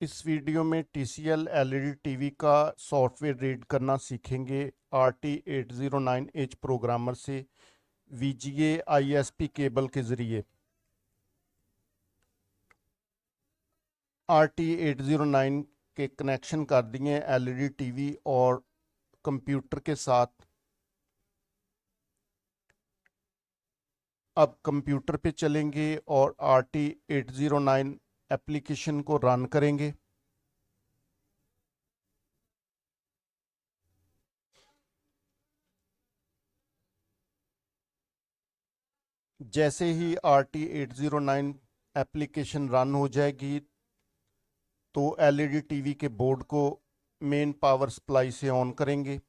इस वीडियो में TCL LED TV का सॉफ्टवेयर रीड करना सीखेंगे RT809H प्रोग्रामर से VGA ISP केबल के ज़रिए। RT809 के कनेक्शन कर दिए LED टीवी और कंप्यूटर के साथ। अब कंप्यूटर पे चलेंगे और RT809 एप्लीकेशन को रन करेंगे। जैसे ही RT809 एप्लीकेशन रन हो जाएगी तो LED टीवी के बोर्ड को मेन पावर सप्लाई से ऑन करेंगे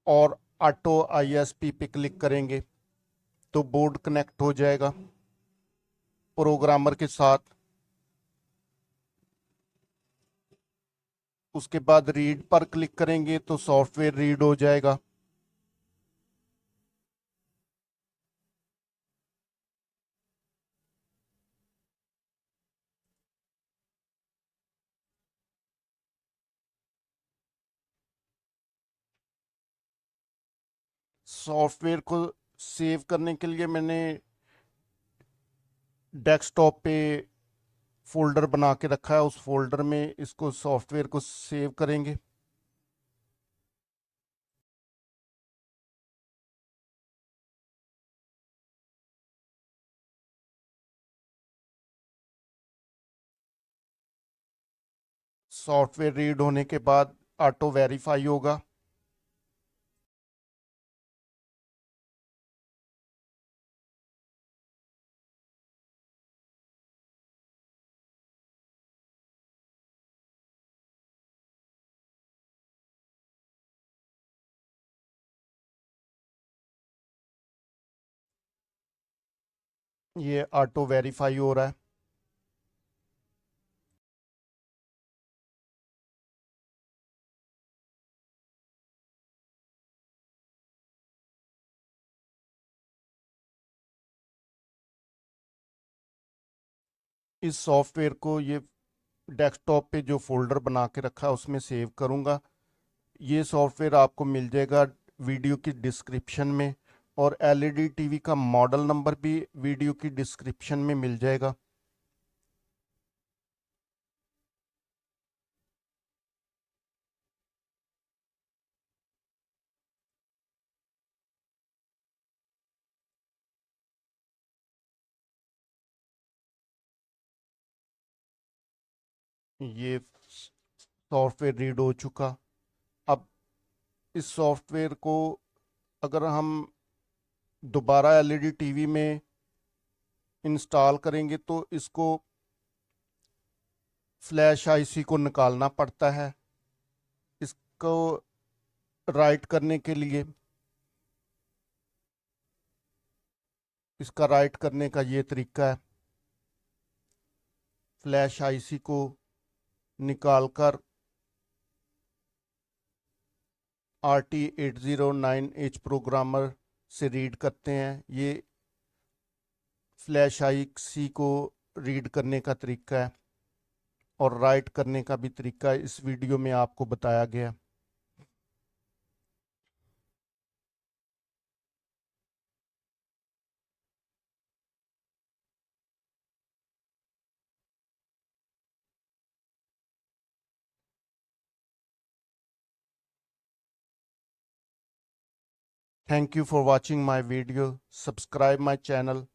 और ऑटो ISP पे क्लिक करेंगे तो बोर्ड कनेक्ट हो जाएगा प्रोग्रामर के साथ। उसके बाद रीड पर क्लिक करेंगे तो सॉफ्टवेयर रीड हो जाएगा। सॉफ्टवेयर को सेव करने के लिए मैंने डेस्कटॉप पे फोल्डर बना के रखा है, उस फोल्डर में इसको सॉफ्टवेयर को सेव करेंगे। सॉफ्टवेयर रीड होने के बाद ऑटो वेरीफाई होगा। ये ऑटो वेरीफाई हो रहा है। इस सॉफ्टवेयर को ये डेस्कटॉप पे जो फोल्डर बना के रखा है उसमें सेव करूंगा। ये सॉफ्टवेयर आपको मिल जाएगा वीडियो की डिस्क्रिप्शन में और LED टीवी का मॉडल नंबर भी वीडियो की डिस्क्रिप्शन में मिल जाएगा। ये सॉफ्टवेयर रीड हो चुका। अब इस सॉफ्टवेयर को अगर हम दोबारा LED टीवी में इंस्टॉल करेंगे तो इसको फ्लैश IC को निकालना पड़ता है। इसको राइट करने के लिए इसका राइट करने का ये तरीका है, फ्लैश IC को निकालकर RT809H प्रोग्रामर से रीड करते हैं। ये फ्लैश IC को रीड करने का तरीका है और राइट करने का भी तरीका इस वीडियो में आपको बताया गया। Thank you for watching my video. Subscribe my channel.